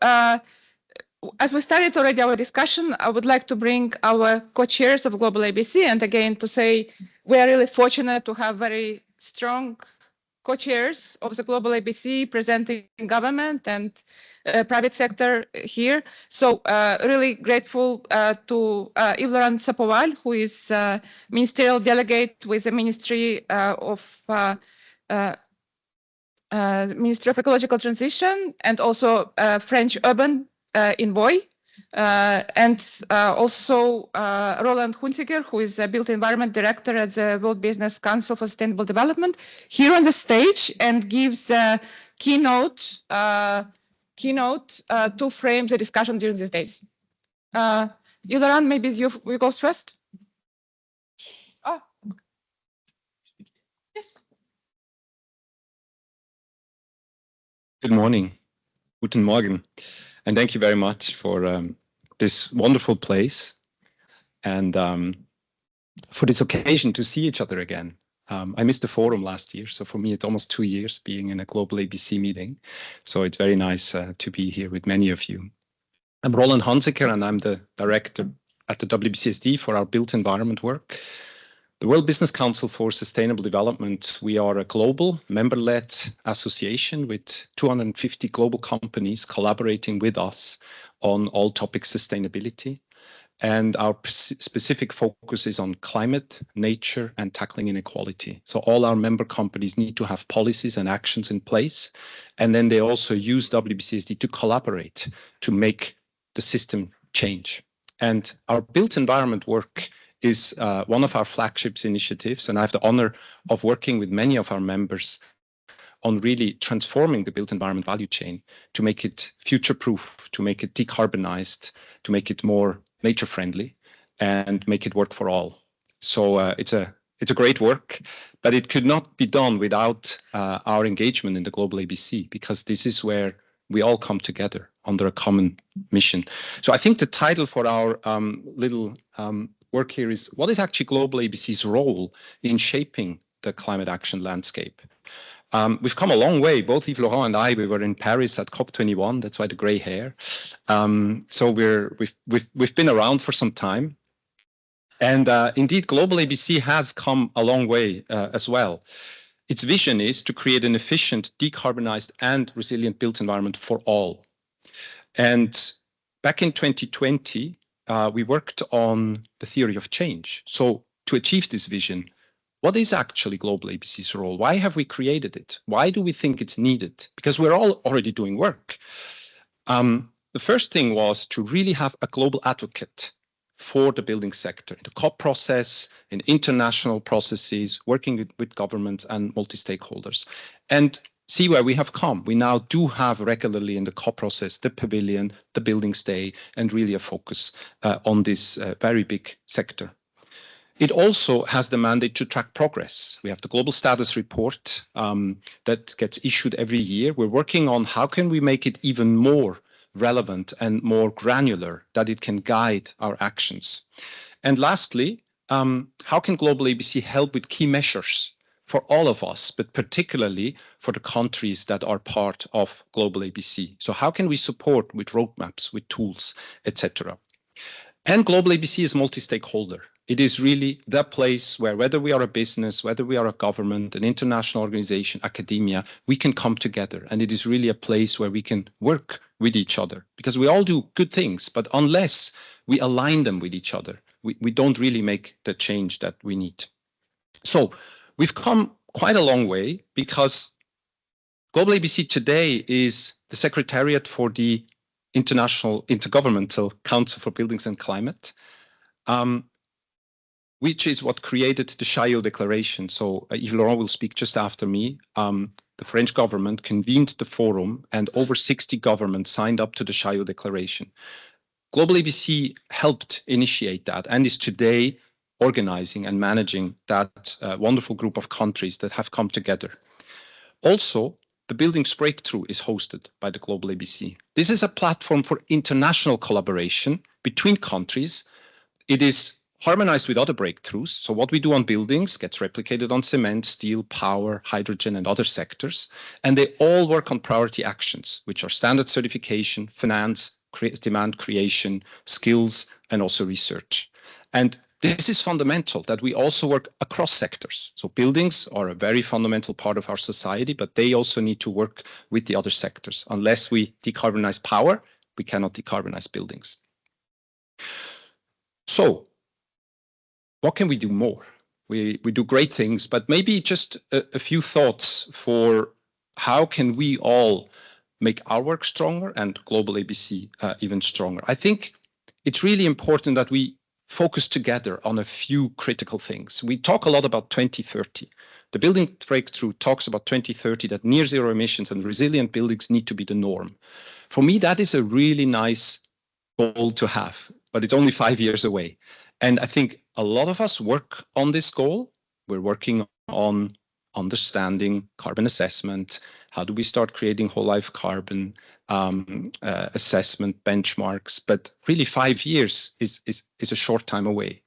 as we started already our discussion, I would like to bring our co-chairs of GlobalABC, and again to say we are really fortunate to have very strong co-chairs of the GlobalABC presenting government and private sector here. So really grateful to Yves-Laurent Sapoval, who is ministerial delegate with the Ministry of Ecological Transition, and also French Urban Envoy, and also Roland Hunziker, who is a Built Environment Director at the World Business Council for Sustainable Development, here on the stage and gives a keynote to frame the discussion during these days. Yves-Laurent, maybe you go first. Oh. Yes. Good morning. Guten Morgen. And thank you very much for this wonderful place and for this occasion to see each other again. I missed the forum last year, so for me it's almost 2 years being in a GlobalABC meeting. So it's very nice to be here with many of you. I'm Roland Hunziker and I'm the director at the WBCSD for our built environment work. The World Business Council for Sustainable Development, we are a global member-led association with 250 global companies collaborating with us on all topics sustainability. And our specific focus is on climate, nature, and tackling inequality. So all our member companies need to have policies and actions in place. And then they also use WBCSD to collaborate to make the system change. And our built environment work is one of our flagships initiatives, and I have the honor of working with many of our members on really transforming the built environment value chain to make it future-proof, to make it decarbonized, to make it more nature-friendly, and make it work for all. So it's a great work, but it could not be done without our engagement in the GlobalABC, because this is where we all come together under a common mission. So I think the title for our little work here is, what is actually GlobalABC's role in shaping the climate action landscape? We've come a long way. Both Yves-Laurent and I, we were in Paris at COP21. That's why the gray hair. So we've been around for some time. And indeed, GlobalABC has come a long way as well. Its vision is to create an efficient, decarbonized and resilient built environment for all. And back in 2020, we worked on the theory of change. So to achieve this vision, what is actually GlobalABC's role? Why have we created it? Why do we think it's needed? Because we're all already doing work. The first thing was to really have a global advocate for the building sector, in the COP process, in international processes, working with governments and multi-stakeholders. And see where we have come. We now do have regularly in the COP process, the pavilion, the buildings day, and really a focus on this very big sector. It also has the mandate to track progress. We have the global status report that gets issued every year. We're working on how can we make it even more relevant and more granular, that it can guide our actions. And lastly, how can GlobalABC help with key measures for all of us, but particularly for the countries that are part of GlobalABC? So how can we support with roadmaps, with tools, etc.? And GlobalABC is multi-stakeholder. It is really the place where, whether we are a business, whether we are a government, an international organization, academia, we can come together. And it is really a place where we can work with each other, because we all do good things, but unless we align them with each other, we don't really make the change that we need. So we've come quite a long way, because GlobalABC today is the Secretariat for the Intergovernmental Council for Buildings and Climate, which is what created the Chaillot Declaration. So Yves-Laurent will speak just after me. The French government convened the forum and over 60 governments signed up to the Chaillot Declaration. GlobalABC helped initiate that and is today organizing and managing that wonderful group of countries that have come together. Also, the Buildings Breakthrough is hosted by the GlobalABC. This is a platform for international collaboration between countries. It is harmonized with other breakthroughs. So what we do on buildings gets replicated on cement, steel, power, hydrogen, and other sectors. And they all work on priority actions, which are standard certification, finance, demand creation, skills, and also research. And this is fundamental that we also work across sectors. So buildings are a very fundamental part of our society, but they also need to work with the other sectors. Unless we decarbonize power, we cannot decarbonize buildings. So what can we do more? We do great things, but maybe just a few thoughts for how can we all make our work stronger and GlobalABC even stronger. I think it's really important that we focus together on a few critical things. We talk a lot about 2030. The building breakthrough talks about 2030, that near zero emissions and resilient buildings need to be the norm. For me, that is a really nice goal to have, but it's only 5 years away. And I think a lot of us work on this goal. We're working on understanding carbon assessment. How do we start creating whole life carbon assessment benchmarks? But really 5 years is a short time away.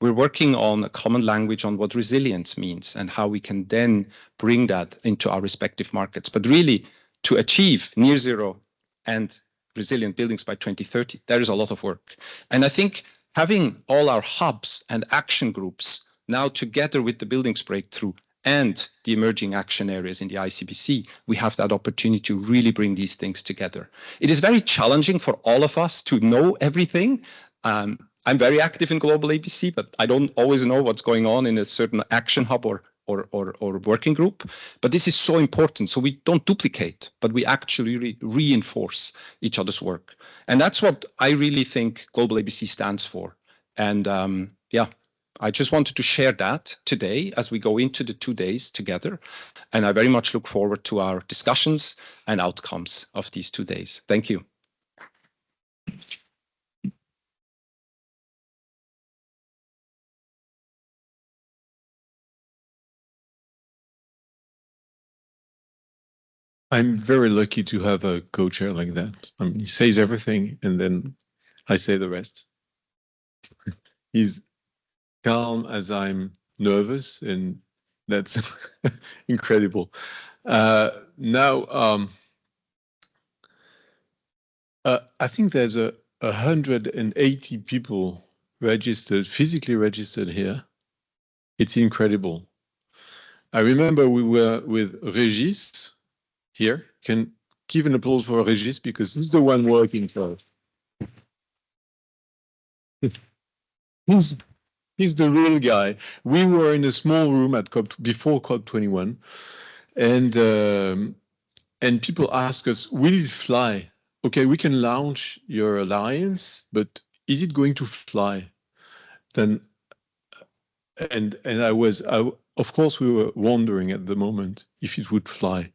We're working on a common language on what resilience means and how we can then bring that into our respective markets. But really to achieve near zero and resilient buildings by 2030, there is a lot of work. And I think having all our hubs and action groups now together with the buildings breakthrough and the emerging action areas in the ICBC, we have that opportunity to really bring these things together. It is very challenging for all of us to know everything. I'm very active in GlobalABC, but I don't always know what's going on in a certain action hub or working group. But this is so important. So we don't duplicate, but we actually reinforce each other's work. And that's what I really think GlobalABC stands for. And yeah, I just wanted to share that today as we go into the 2 days together. And I very much look forward to our discussions and outcomes of these 2 days. Thank you. I'm very lucky to have a co-chair like that. I mean, he says everything and then I say the rest. He's calm as I'm nervous, and that's incredible. Now, I think there's 180 people registered, physically registered here. It's incredible. I remember we were with Régis here. Can give an applause for Régis because he's the one working for it. He's the real guy. We were in a small room at before COP21, and people ask us, "Will it fly? Okay, we can launch your alliance, but is it going to fly?" Then, and of course, we were wondering at the moment if it would fly.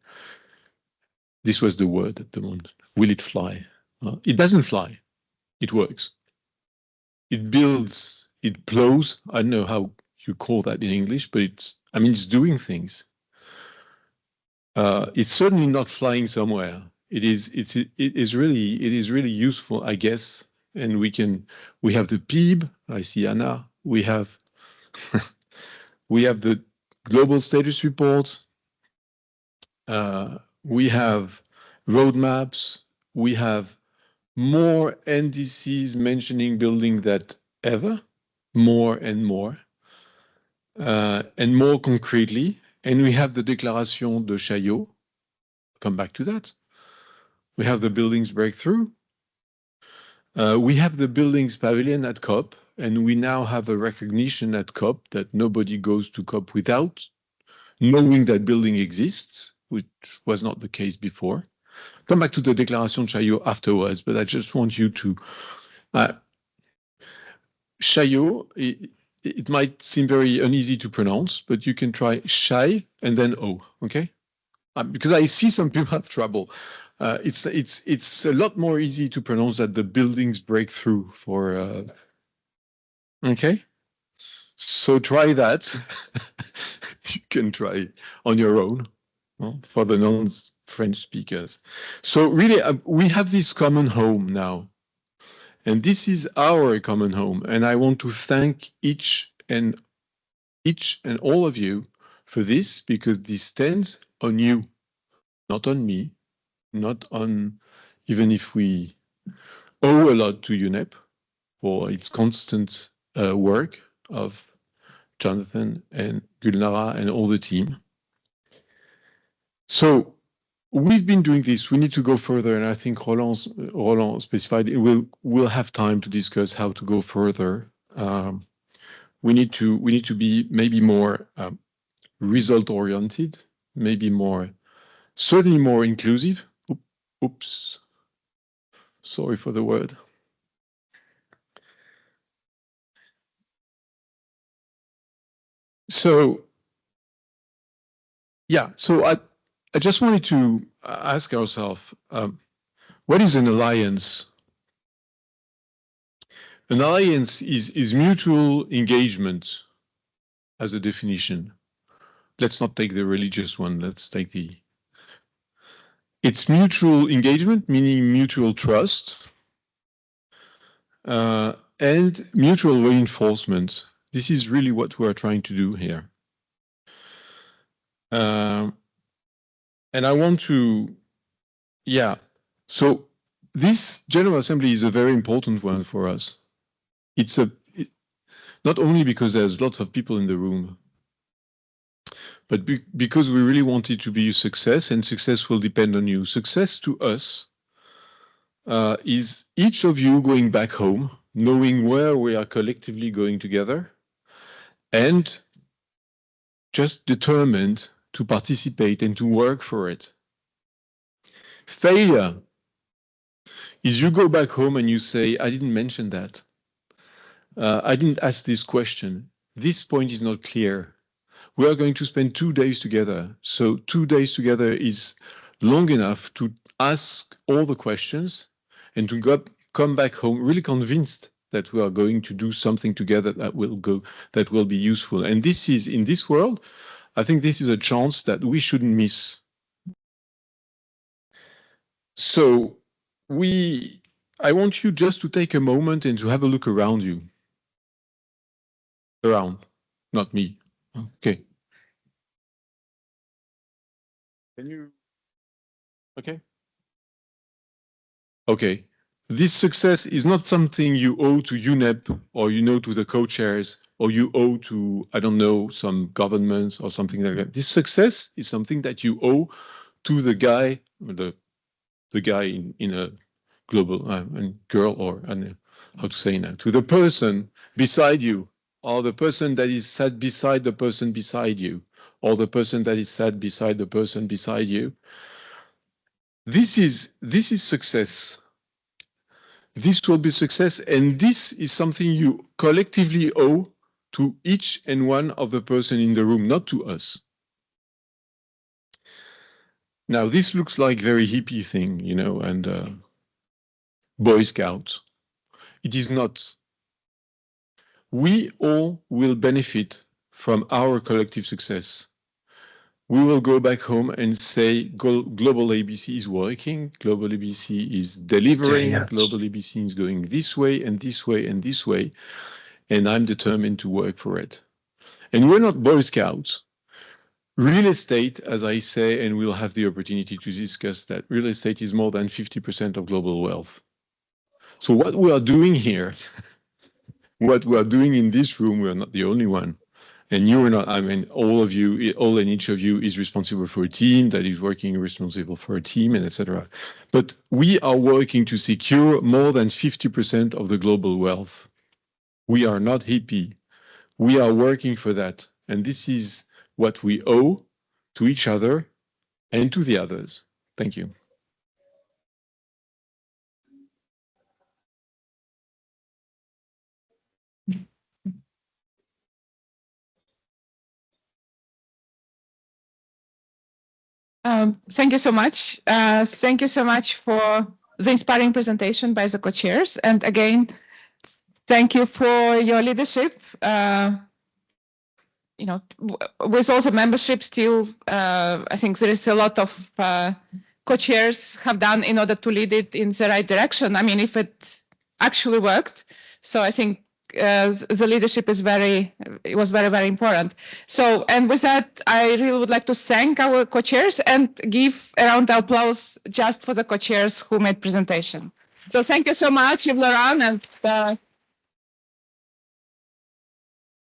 This was the word at the moment. Will it fly? It doesn't fly. It works. It builds. It plows. I don't know how you call that in English, but it's doing things. It's certainly not flying somewhere. It is really useful, I guess. And we have the PIB. I see Anna. We have the global status report. We have roadmaps. We have more NDCs mentioning building than ever, more and more concretely. And we have the Déclaration de Chaillot. Come back to that. We have the buildings breakthrough. We have the buildings pavilion at COP, and we now have a recognition at COP that nobody goes to COP without knowing that building exists, which was not the case before. Come back to the Déclaration de Chaillot afterwards, but I just want you to... Chaillot, it might seem very uneasy to pronounce, but you can try Chai and then O, okay? Because I see some people have trouble. It's a lot more easy to pronounce that the buildings breakthrough for... Okay? So try that. You can try on your own for the non-French speakers. So really, we have this common home now. And this is our common home. And I want to thank each and all of you for this, because this stands on you, not on me, not on, even if we owe a lot to UNEP for its constant work of Jonathan and Gulnara and all the team. So we've been doing this. We need to go further, and I think Roland specified we'll have time to discuss how to go further. We need to be maybe more result oriented, maybe certainly more inclusive. Oops, sorry for the word. So yeah, so I just wanted to ask ourselves, what is an alliance? An alliance is mutual engagement as a definition. Let's not take the religious one, let's take it's mutual engagement, meaning mutual trust, and mutual reinforcement. This is really what we are trying to do here. And I want to, yeah, so this General Assembly is a very important one for us. It's not only because there's lots of people in the room, but because we really want it to be a success, and success will depend on you. Success to us is each of you going back home, knowing where we are collectively going together, and just determined to participate and to work for it. Failure is you go back home and you say, I didn't mention that. I didn't ask this question. This point is not clear. We are going to spend 2 days together. So 2 days together is long enough to ask all the questions and to come back home really convinced that we are going to do something together that will be useful. And this is, in this world, I think this is a chance that we shouldn't miss. So I want you just to take a moment and to have a look around you. Around, not me. Okay. Can you? Okay. Okay. This success is not something you owe to UNEP or to the co-chairs, or you owe to, I don't know, some governments or something like that. This success is something that you owe to the guy, the guy in a global and girl, or how to say now, to the person beside you, or the person that is sat beside the person beside you, or the person that is sat beside the person beside you. This is success. This will be success, and this is something you collectively owe to each and one of the person in the room, not to us. Now, this looks like very hippie thing, and Boy Scouts. It is not. We all will benefit from our collective success. We will go back home and say, GlobalABC is working, GlobalABC is delivering, GlobalABC is going this way and this way and this way, and I'm determined to work for it. And we're not Boy Scouts. Real estate, as I say, and we'll have the opportunity to discuss that, real estate is more than 50% of global wealth. So what we are doing here, what we are doing in this room, we are not the only one. And you are not, I mean, all of you, all and each of you is responsible for a team that is working responsible for a team, and etc. But we are working to secure more than 50% of the global wealth. We are not hippie. We are working for that. And this is what we owe to each other and to the others. Thank you. Thank you so much. Thank you so much for the inspiring presentation by the co-chairs. And again, thank you for your leadership. With all the membership still, I think there is a lot of co-chairs have done in order to lead it in the right direction. I mean, if it actually worked. So I think the leadership was very, very important. So, and with that, I really would like to thank our co-chairs and give a round of applause just for the co-chairs who made presentation. So thank you so much, Yves-Laurent, and